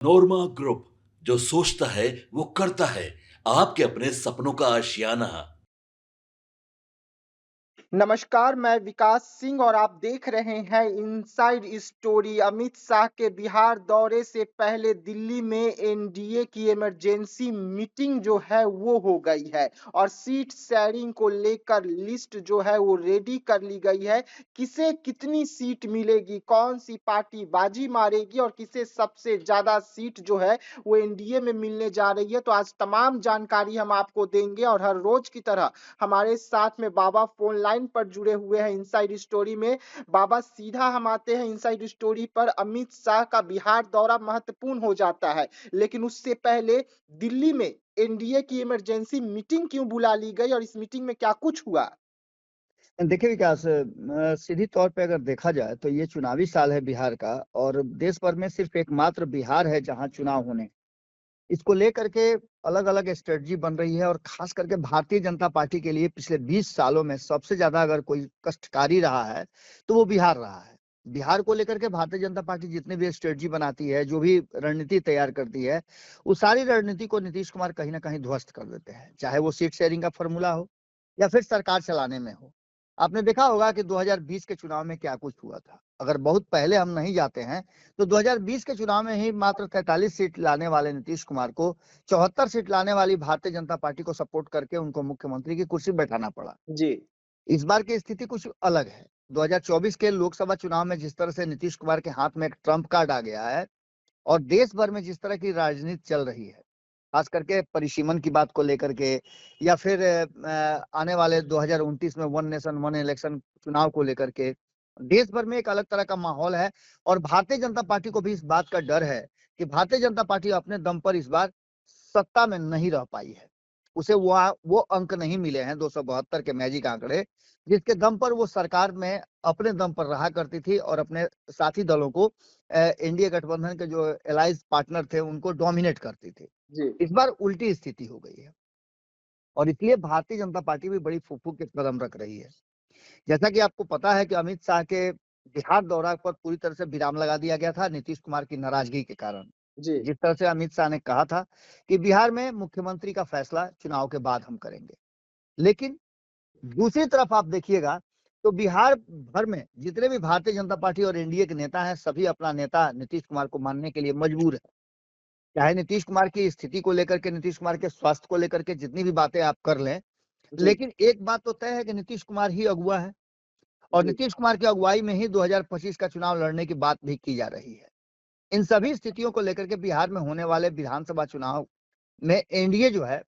नोरमा group, जो सोचता है वो करता है। आपके अपने सपनों का आशियाना। नमस्कार, मैं विकास सिंह और आप देख रहे हैं इनसाइड स्टोरी। अमित शाह के बिहार दौरे से पहले दिल्ली में एनडीए की इमरजेंसी मीटिंग जो है वो हो गई है और सीट शेयरिंग को लेकर लिस्ट जो है वो रेडी कर ली गई है। किसे कितनी सीट मिलेगी, कौन सी पार्टी बाजी मारेगी और किसे सबसे ज्यादा सीट जो है वो एनडीए में मिलने जा रही है, तो आज तमाम जानकारी हम आपको देंगे। और हर रोज की तरह हमारे साथ में बाबा फोन लाइन पर जुड़े हुए हैं इनसाइड स्टोरी में। बाबा, सीधा हम आते हैं इनसाइड स्टोरी पर। अमित शाह का बिहार दौरा महत्वपूर्ण हो जाता है, लेकिन उससे पहले दिल्ली में एनडीए की इमरजेंसी मीटिंग क्यों बुला ली गई और इस मीटिंग में क्या कुछ हुआ? देखिए विकास, सीधी तौर पे अगर देखा जाए तो ये चुनावी साल है बिहार का, और देश भर में सिर्फ एकमात्र बिहार है जहां चुनाव होने। इसको लेकर के अलग अलग स्ट्रेटजी बन रही है, और खास करके भारतीय जनता पार्टी के लिए पिछले 20 सालों में सबसे ज्यादा अगर कोई कष्टकारी रहा है तो वो बिहार रहा है। बिहार को लेकर के भारतीय जनता पार्टी जितनी भी स्ट्रेटजी बनाती है, जो भी रणनीति तैयार करती है, उस सारी रणनीति को नीतीश कुमार कहीं ना कहीं ध्वस्त कर देते हैं, चाहे वो सीट शेयरिंग का फॉर्मूला हो या फिर सरकार चलाने में हो। आपने देखा होगा कि 2020 के चुनाव में क्या कुछ हुआ था। अगर बहुत पहले हम नहीं जाते हैं तो 2020 के चुनाव में ही मात्र 43 सीट लाने वाले नीतीश कुमार को 74 सीट लाने वाली भारतीय जनता पार्टी को सपोर्ट करके उनको मुख्यमंत्री की कुर्सी बैठाना पड़ा। जी। इस बार की स्थिति कुछ अलग है। 2024 के लोकसभा चुनाव में जिस तरह से नीतीश कुमार के हाथ में एक ट्रम्प कार्ड आ गया है, और देश भर में जिस तरह की राजनीति चल रही है, खास करके परिसीमन की बात को लेकर के, या फिर आने वाले 2029 में वन नेशन वन इलेक्शन चुनाव को लेकर के, देश भर में एक अलग तरह का माहौल है। और भारतीय जनता पार्टी को भी इस बात का डर है कि भारतीय जनता पार्टी अपने दम पर इस बार सत्ता में नहीं रह पाई है। उसे वो अंक नहीं मिले हैं 272 के मैजिक आंकड़े, जिसके दम पर वो सरकार में अपने दम पर रहा करती थी और अपने साथी दलों को, एनडीए गठबंधन के जो एलाइज पार्टनर थे, उनको डोमिनेट करती थी। जी। इस बार उल्टी स्थिति हो गई है, और इसलिए भारतीय जनता पार्टी भी बड़ी फूफू के कदम रख रही है। जैसा कि आपको पता है कि अमित शाह के बिहार दौरा पर पूरी तरह से विराम लगा दिया गया था नीतीश कुमार की नाराजगी के कारण। जी। जिस तरह से अमित शाह ने कहा था कि बिहार में मुख्यमंत्री का फैसला चुनाव के बाद हम करेंगे, लेकिन दूसरी तरफ आप देखिएगा तो बिहार भर में जितने भी भारतीय जनता पार्टी और एनडीए के नेता हैं, सभी अपना नेता नीतीश कुमार को मानने के लिए मजबूर है। चाहे नीतीश कुमार की स्थिति को लेकर के, नीतीश कुमार के स्वास्थ्य को लेकर के जितनी भी बातें आप कर लें, जी। लेकिन एक बात तो तय है कि नीतीश कुमार ही अगुवा है, और जी। नीतीश कुमार की अगुवाई में ही 2025 का चुनाव लड़ने की बात भी की जा रही है। इन सभी स्थितियों को लेकर के बिहार में होने वाले विधानसभा चुनाव में एनडीए जो है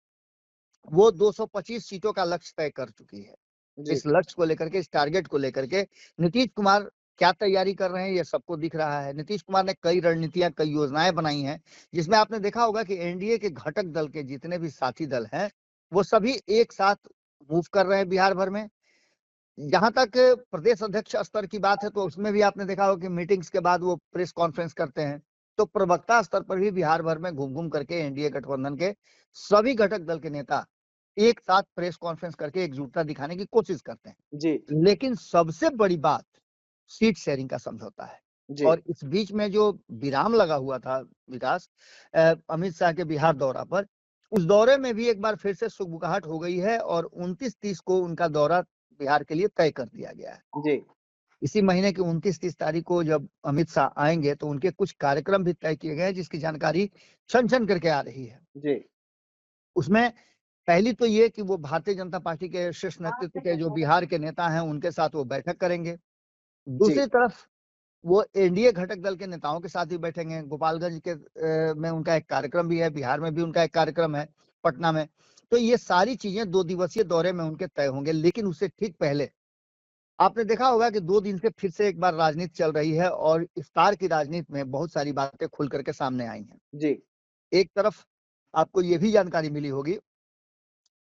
वो 225 सीटों का लक्ष्य तय कर चुकी है। जी। इस लक्ष्य को लेकर के, इस टारगेट को लेकर के नीतीश कुमार क्या तैयारी कर रहे हैं, ये सबको दिख रहा है। नीतीश कुमार ने कई रणनीतियां, कई योजनाएं बनाई हैं, जिसमें आपने देखा होगा कि एनडीए के घटक दल के जितने भी साथी दल हैं, वो सभी एक साथ मूव कर रहे हैं बिहार भर में। जहां तक प्रदेश अध्यक्ष स्तर की बात है, तो उसमें भी आपने देखा होगा कि मीटिंग्स के बाद वो प्रेस कॉन्फ्रेंस करते हैं। तो प्रवक्ता स्तर पर भी बिहार भर में घूम घूम करके एनडीए गठबंधन के सभी घटक दल के नेता एक साथ प्रेस कॉन्फ्रेंस करके एकजुटता दिखाने की कोशिश करते हैं। जी। लेकिन सबसे बड़ी बात सीट शेयरिंग का समझौता है। जी। और इस बीच में जो विराम लगा हुआ था विकास, अमित शाह के बिहार दौरा पर, उस दौरे में भी एक बार फिर से सुगबुगाहट हो गई है, और 29-30 को उनका दौरा बिहार के लिए तय कर दिया गया है। जी। इसी महीने की 29-30 तारीख को जब अमित शाह आएंगे तो उनके कुछ कार्यक्रम भी तय किए गए हैं, जिसकी जानकारी छन छन करके आ रही है। जी। उसमें पहली तो ये कि वो भारतीय जनता पार्टी के शीर्ष नेतृत्व के जो बिहार के नेता हैं, उनके साथ वो बैठक करेंगे। जी। दूसरी तरफ वो एनडीए घटक दल के नेताओं के साथ भी बैठेंगे। गोपालगंज के में उनका एक कार्यक्रम भी है, बिहार में भी उनका एक कार्यक्रम है, पटना में। तो ये सारी चीजें 2 दिवसीय दौरे में उनके तय होंगे। लेकिन उससे ठीक पहले आपने देखा होगा कि 2 दिन से फिर से एक बार राजनीति चल रही है, और इफ्तार की राजनीति में बहुत सारी बातें खुल करके सामने आई हैं। जी। एक तरफ आपको ये भी जानकारी मिली होगी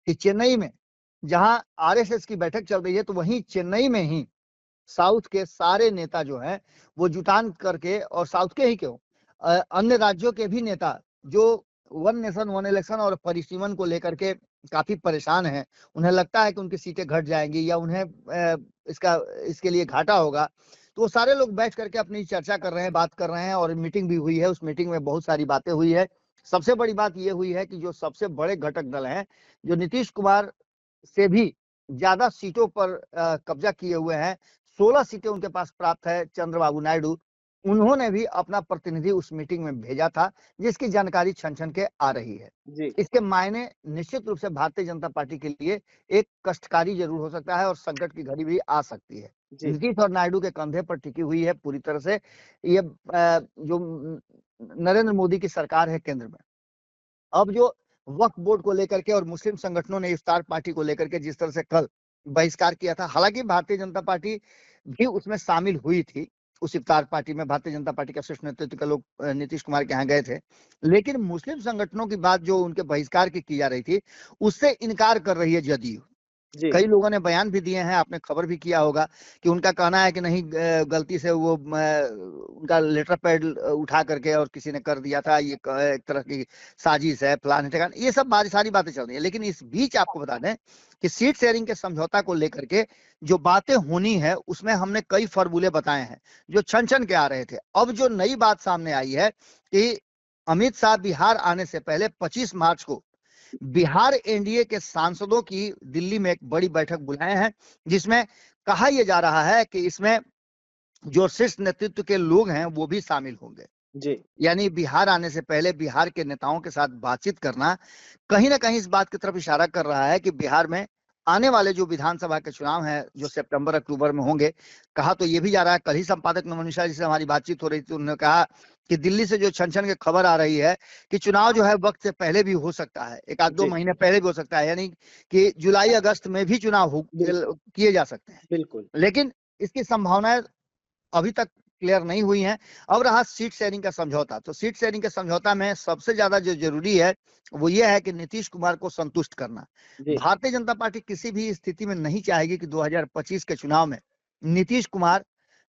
कि चेन्नई में जहां आरएसएस की बैठक चल रही है, तो वहीं चेन्नई में ही साउथ के सारे नेता जो हैं वो जुटान करके, और साउथ के ही क्यों, अन्य राज्यों के भी नेता जो वन नेशन वन इलेक्शन और परिसीमन को लेकर के काफी परेशान हैं, उन्हें लगता है कि उनकी सीटें घट जाएंगी या उन्हें इसके लिए घाटा होगा। तो वो सारे लोग बैठ करके अपनी चर्चा कर रहे हैं, बात कर रहे हैं और मीटिंग भी हुई है। उस मीटिंग में बहुत सारी बातें हुई है। सबसे बड़ी बात ये हुई है कि जो सबसे बड़े घटक दल हैं, जो नीतीश कुमार से भी ज्यादा सीटों पर कब्जा किए हुए हैं, 16 सीटें उनके पास प्राप्त है, चंद्रबाबू नायडू, उन्होंने भी अपना प्रतिनिधि उस मीटिंग में भेजा था, जिसकी जानकारी छन छन के आ रही है। जी इसके मायने निश्चित रूप से भारतीय जनता पार्टी के लिए एक कष्टकारी जरूर हो सकता है और संकट की घड़ी भी आ सकती है। जी नीतीश और नायडू के कंधे पर टिकी हुई है पूरी तरह से ये जो नरेंद्र मोदी की सरकार है केंद्र में। अब जो वक्फ बोर्ड को लेकर के और मुस्लिम संगठनों ने इफ्तार पार्टी को लेकर के जिस तरह से कल बहिष्कार किया था, हालांकि भारतीय जनता पार्टी भी उसमें शामिल हुई थी। उस इफ्तार पार्टी में भारतीय जनता पार्टी के शीर्ष नेतृत्व के लोग नीतीश कुमार के यहाँ गए थे, लेकिन मुस्लिम संगठनों की बात जो उनके बहिष्कार की जा रही थी, उससे इनकार कर रही है जदयू। जी कई लोगों ने बयान भी दिए हैं, आपने खबर भी किया होगा कि उनका कहना है कि नहीं, गलती से वो उनका लेटर पैड उठा करके और किसी ने कर दिया था, ये एक तरह की साजिश है, फलाने ठिकाने, ये सब सारी बातें चल रही है। लेकिन इस बीच आपको बता दें कि सीट शेयरिंग के समझौता को लेकर के जो बातें होनी है, उसमें हमने कई फॉर्मूले बताए हैं जो छन छन के आ रहे थे। अब जो नई बात सामने आई है कि अमित शाह बिहार आने से पहले 25 मार्च को बिहार एनडीए के सांसदों की दिल्ली में एक बड़ी बैठक बुलाए हैं, जिसमें कहा यह जा रहा है कि इसमें जो शीर्ष नेतृत्व के लोग हैं वो भी शामिल होंगे। जी यानी बिहार आने से पहले बिहार के नेताओं के साथ बातचीत करना कहीं ना कहीं इस बात की तरफ इशारा कर रहा है कि बिहार में आने वाले जो विधानसभा के चुनाव हैं, जो सितंबर अक्टूबर में होंगे। कहा तो ये भी जा रहा है, कल ही संपादक नमोनिशा जी से हमारी बातचीत हो रही थी, उन्होंने कहा कि दिल्ली से जो छन छन की खबर आ रही है कि चुनाव जो है वक्त से पहले भी हो सकता है, एक आध 2 जी महीने पहले भी हो सकता है, यानी कि जुलाई अगस्त में भी चुनाव किए जा सकते हैं। बिल्कुल लेकिन इसकी संभावनाएं अभी तक क्लियर नहीं हुई हैं। अब रहा सीट शेयरिंग का समझौता, तो सीट शेयरिंग के समझौता में सबसे ज्यादा जो जरूरी है वो ये है कि नीतीश कुमार को संतुष्ट करना। जी भारतीय जनता पार्टी किसी भी स्थिति में नहीं चाहेगी कि 2025 के चुनाव में नीतीश कुमार,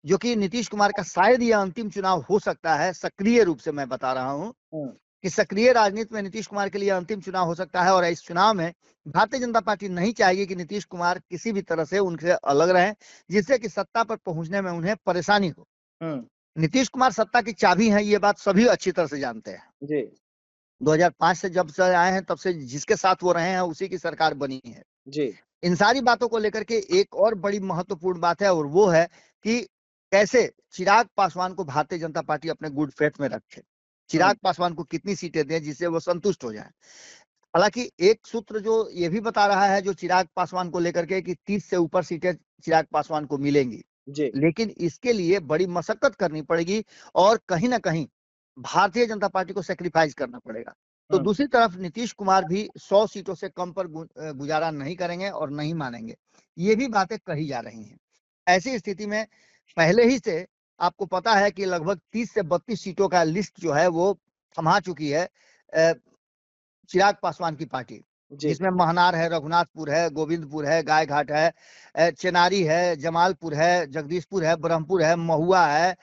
जो कि नीतीश कुमार का शायद यह अंतिम चुनाव हो सकता है, सक्रिय रूप से मैं बता रहा हूं कि सक्रिय राजनीति में नीतीश कुमार के लिए अंतिम चुनाव हो सकता है, और इस चुनाव में भारतीय जनता पार्टी नहीं चाहेगी कि नीतीश कुमार किसी भी तरह से उनसे अलग रहें, जिससे कि सत्ता पर पहुंचने में उन्हें परेशानी हो। नीतीश कुमार सत्ता की चाबी है, ये बात सभी अच्छी तरह से जानते हैं। जी 2005 से जब से आए हैं तब से जिसके साथ वो रहे हैं उसी की सरकार बनी है। जी इन सारी बातों को लेकर के एक और बड़ी महत्वपूर्ण बात है, और वो है कि कैसे चिराग पासवान को भारतीय जनता पार्टी अपने गुड फेथ में रखे। चिराग पासवान को कितनी सीटें दें जिससे वो संतुष्ट हो जाए। हालांकि एक सूत्र जो ये भी बता रहा है जो चिराग पासवान को लेकर के कि 30 से ऊपर सीटें चिराग पासवान को मिलेंगी, जी लेकिन इसके लिए बड़ी मशक्कत करनी पड़ेगी और कहीं ना कहीं भारतीय जनता पार्टी को सेक्रीफाइस करना पड़ेगा। तो दूसरी तरफ नीतीश कुमार भी 100 सीटों से कम पर गुजारा नहीं करेंगे और नहीं मानेंगे, ये भी बातें कही जा रही हैं। ऐसी स्थिति में पहले ही से आपको पता है कि लगभग 30 से 32 सीटों का लिस्ट जो है वो थमा चुकी है चिराग पासवान की पार्टी, जी जिसमें महनार है, रघुनाथपुर है, गोविंदपुर है, गायघाट है, चेनारी है, जमालपुर है, जगदीशपुर है, ब्रह्मपुर है, महुआ है,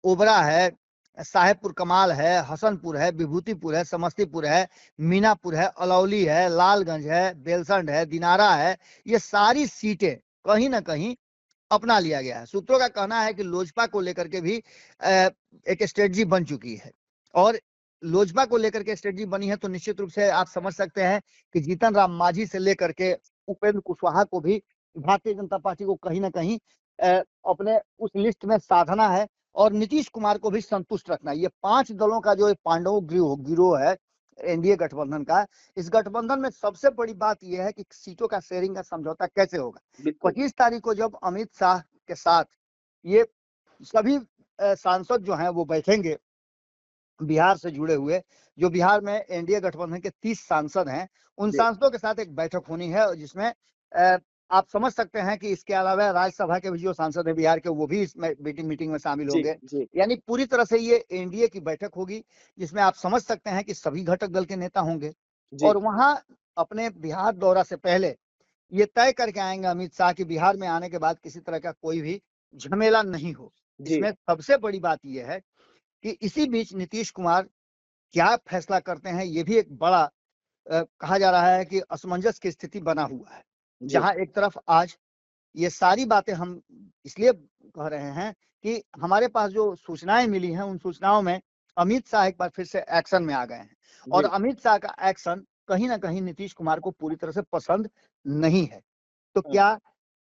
ओबरा है, साहेबपुर कमाल है, हसनपुर है, विभूतिपुर है, समस्तीपुर है, मीनापुर है, अलौली है, लालगंज है, बेलसंड है, दिनारा है। ये सारी सीटें कहीं ना कहीं अपना लिया गया है। सूत्रों का कहना है कि लोजपा को लेकर के भी एक स्ट्रेटजी बन चुकी है, और लोजपा को लेकर के स्ट्रेटजी बनी है तो निश्चित रूप से आप समझ सकते हैं कि जीतन राम मांझी से लेकर के उपेंद्र कुशवाहा को भी भारतीय जनता पार्टी को कहीं ना कहीं अपने उस लिस्ट में साधना है और नीतीश कुमार को भी संतुष्ट रखना है। ये 5 दलों का जो पांडवों गिरोह है एनडीए गठबंधन का, इस गठबंधन में सबसे बड़ी बात यह है कि सीटों का शेयरिंग का समझौता कैसे होगा। बिल्कुल 25 तारीख को जब अमित शाह के साथ ये सभी सांसद जो हैं वो बैठेंगे, बिहार से जुड़े हुए, जो बिहार में एनडीए गठबंधन के 30 सांसद हैं, उन जी सांसदों के साथ एक बैठक होनी है जिसमें आप समझ सकते हैं कि इसके अलावा राज्यसभा के भी जो सांसद हैं बिहार के वो भी इस मीटिंग में शामिल जी होंगे। जी यानी पूरी तरह से ये एनडीए की बैठक होगी जिसमें आप समझ सकते हैं कि सभी घटक दल के नेता होंगे, जी और वहां अपने बिहार दौरा से पहले ये तय करके आएंगे अमित शाह की बिहार में आने के बाद किसी तरह का कोई भी झमेला नहीं हो। जी इसमें सबसे बड़ी बात यह है कि इसी बीच नीतीश कुमार क्या फैसला करते हैं, ये भी एक बड़ा कहा जा रहा है कि असमंजस की स्थिति बना हुआ है। जी जहां एक तरफ आज ये सारी बातें हम इसलिए कह रहे हैं कि हमारे पास जो सूचनाएं मिली हैं, उन सूचनाओं में अमित शाह एक बार फिर से एक्शन में आ गए हैं और जी अमित शाह का एक्शन कहीं ना कहीं नीतीश कुमार को पूरी तरह से पसंद नहीं है। तो हम्म, क्या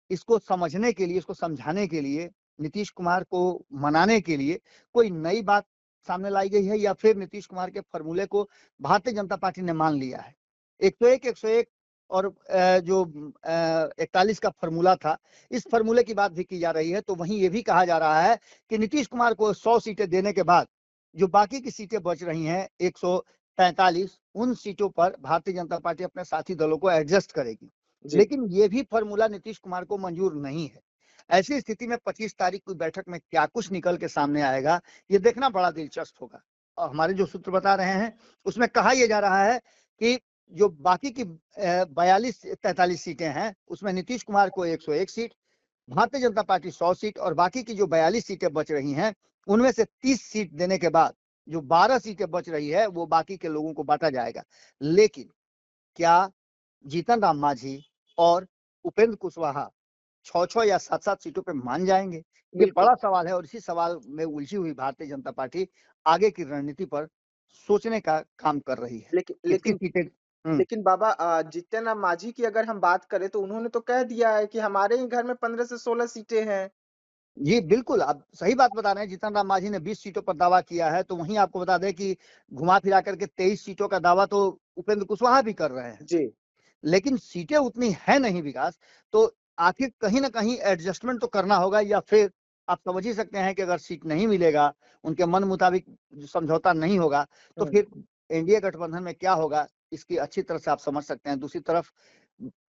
इसको समझने के लिए, इसको समझाने के लिए, नीतीश कुमार को मनाने के लिए कोई नई बात सामने लाई गई है या फिर नीतीश कुमार के फॉर्मूले को भारतीय जनता पार्टी ने मान लिया है? 101 और जो 41 का फॉर्मूला था, इस फॉर्मूले की बात भी की जा रही है। तो वहीं ये भी कहा जा रहा है कि नीतीश कुमार को 100 सीटें देने के बाद जो बाकी की सीटें बच रही हैं 143, उन सीटों पर भारतीय जनता पार्टी अपने साथी दलों को एडजस्ट करेगी। जी लेकिन ये भी फॉर्मूला नीतीश कुमार को मंजूर नहीं है। ऐसी स्थिति में 25 तारीख की बैठक में क्या कुछ निकल के सामने आएगा, ये देखना बड़ा दिलचस्प होगा। और हमारे जो सूत्र बता रहे हैं, उसमें कहा यह जा रहा है कि जो बाकी की 42-43 सीटें हैं, उसमें नीतीश कुमार को 101 seat, Bharatiya Janata party 100 seat और बाकी की जो 42 सीटें बच रही हैं, उनमें से 30 सीट देने के बाद जो 12 सीटें बच रही है, वो बाकी के लोगों को बांटा जाएगा। लेकिन क्या जीतन राम मांझी और उपेंद्र कुशवाहा 6-6 या 7-7 सीटों पे मान जाएंगे? ये बिल्कुल। बड़ा सवाल है और इसी सवाल में उलझी हुई भारतीय जनता पार्टी आगे की रणनीति पर सोचने का काम कर रही है। लेकिन कितनी लेकिन सीटें लेकिन बाबा जीतन राम मांझी की अगर हम बात करें तो उन्होंने तो कह दिया है कि हमारे ही घर में 15 से 16 सीटें हैं। जी, बिल्कुल, आप सही बात बता रहे हैं। जीतन राम मांझी ने 20 सीटों पर दावा किया है, तो वहीं आपको बता दें कि घुमा-फिरा करके 23 सीटों का दावा तो उपेंद्र कुशवाहा भी कर रहे हैं। जी लेकिन सीटें उतनी है नहीं विकास, तो आखिर कहीं न कहीं एडजस्टमेंट तो करना होगा या फिर आप समझ ही सकते हैं कि अगर सीट नहीं मिलेगा, उनके मन मुताबिक समझौता नहीं होगा, तो हम्म, फिर एनडीए गठबंधन में क्या होगा, इसकी अच्छी तरह से आप समझ सकते हैं। दूसरी तरफ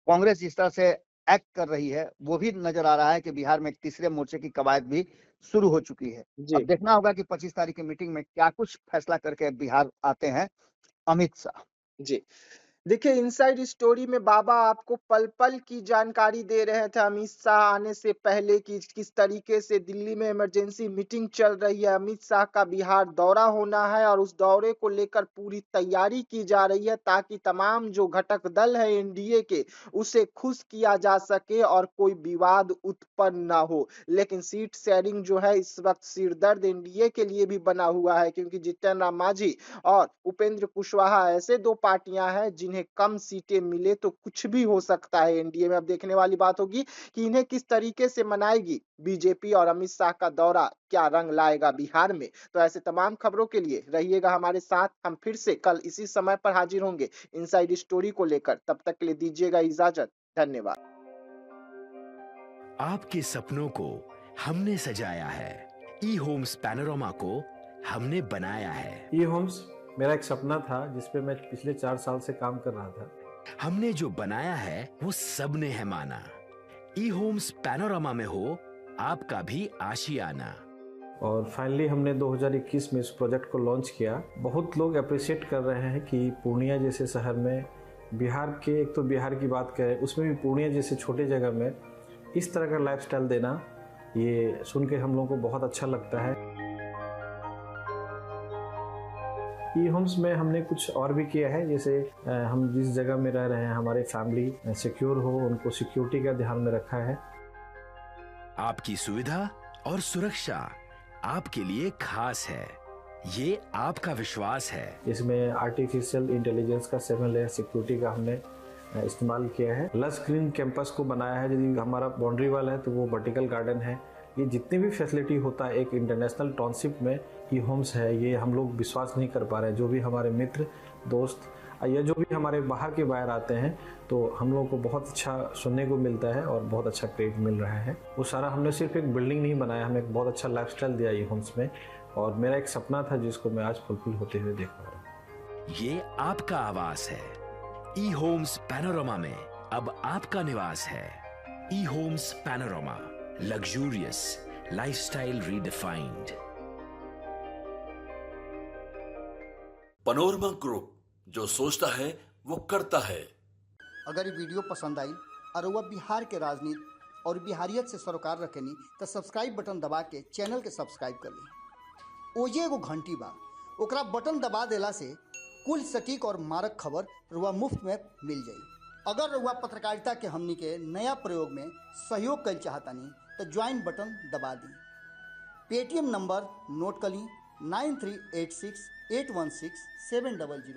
कांग्रेस जिस तरह से एक्ट कर रही है, वो भी नज़र आ रहा है कि बिहार में एक तीसरे मोर्चे की कवायद भी शुरू हो चुकी है। अब जी देखना होगा कि 25 तारीख की मीटिंग में क्या कुछ फैसला करके बिहार आते हैं अमित शाह। जी देखिए इनसाइड स्टोरी में बाबा आपको पल-पल की जानकारी दे रहे थे अमित शाह आने से पहले कि किस तरीके से दिल्ली में इमरजेंसी मीटिंग चल रही है। अमित शाह का बिहार दौरा होना है और उस दौरे को लेकर पूरी तैयारी की जा रही है ताकि तमाम जो घटक दल है एनडीए के उसे खुश किया जा सके और कोई विवाद उत्पन्न ना हो। लेकिन सीट शेयरिंग जो है इस वक्त सिरदर्द एनडीए के लिए भी बना हुआ है क्योंकि जीतन राम मांझी और उपेंद्र कुशवाहा ऐसे दो पार्टियां हैं जिन्हें कम सीटें मिले तो कुछ भी हो सकता है एनडीए में। अब देखने वाली बात होगी कि इन्हें किस तरीके से मनाएगी बीजेपी और अमित शाह का दौरा क्या रंग लाएगा बिहार में। तो ऐसे तमाम खबरों के लिए रहिएगा हमारे साथ। हम फिर से कल इसी समय पर हाजिर होंगे इनसाइड स्टोरी को लेकर। तब तक के लिए दीजिएगा इजाजत। धन्यवाद। आपके सपनों को हमने सजाया है, ई होम्स पैनोरमा को हमने बनाया है। ई होम्स मेरा एक सपना था जिस पे मैं पिछले 4 साल से काम कर रहा था। हमने जो बनाया है वो सबने है माना। ई होम्स पैनोरमा में हो आपका भी आशियाना। और फाइनली हमने 2021 में इस प्रोजेक्ट को लॉन्च किया। बहुत लोग अप्रिशिएट कर रहे हैं कि पूर्णिया जैसे शहर में बिहार के, एक तो बिहार की बात करें उसमें भी पूर्णिया जैसे छोटे जगह में इस तरह का लाइफस्टाइल देना, ये सुन के हम लोगों को बहुत अच्छा लगता है। ई होम्स में हमने कुछ और भी किया है, जैसे हम जिस जगह में रह रहे हैं हमारे फैमिली सिक्योर हो, उनको सिक्योरिटी का ध्यान में रखा है। आपकी सुविधा और सुरक्षा आपके लिए खास है, ये आपका विश्वास है। इसमें आर्टिफिशियल इंटेलिजेंस का 7 लेयर सिक्योरिटी का हमने इस्तेमाल किया है। लस ग्रीन कैंपस को बनाया है। यदि हमारा बाउंड्री वाल है तो वो वर्टिकल गार्डन है। ये जितनी भी फैसिलिटी होता है एक इंटरनेशनल टाउनशिप में ई होम्स है, ये हम लोग विश्वास नहीं कर पा रहे हैं। जो भी हमारे मित्र दोस्त या जो भी हमारे बाहर के बाहर आते हैं तो हम लोगों को बहुत अच्छा सुनने को मिलता है और बहुत अच्छा क्रेडिट मिल रहा है। वो सारा हमने सिर्फ एक बिल्डिंग नहीं बनाया, हमें एक बहुत अच्छा लाइफस्टाइल दिया ई होम्स में, और मेरा एक सपना था जिसको मैं आज फुलफिल होते हुए देख पा रहा हूँ। ये आपका आवास है। ई होम्स पैनोरमा में अब आपका निवास है। E homes Panorama, luxurious lifestyle redefined. Panorama group, जो सोचता है वो करता है। अगर ये वीडियो पसंद आई और वह बिहार के राजनीति और बिहारियत से सरोकार रखेनी तो सब्सक्राइब बटन दबा के चैनल के सब्सक्राइब कर ली। ओजे एगो घंटी बा, ओकरा बटन दबा देला से कुल सटीक और मारक खबर रुआ मुफ्त में मिल जाई। अगर रउआ पत्रकारिता के हमनी के नया प्रयोग में सहयोग कर चाहतानी तो ज्वाइन बटन दबा दी। पेटीएम नंबर नोट कर ली 9386816700।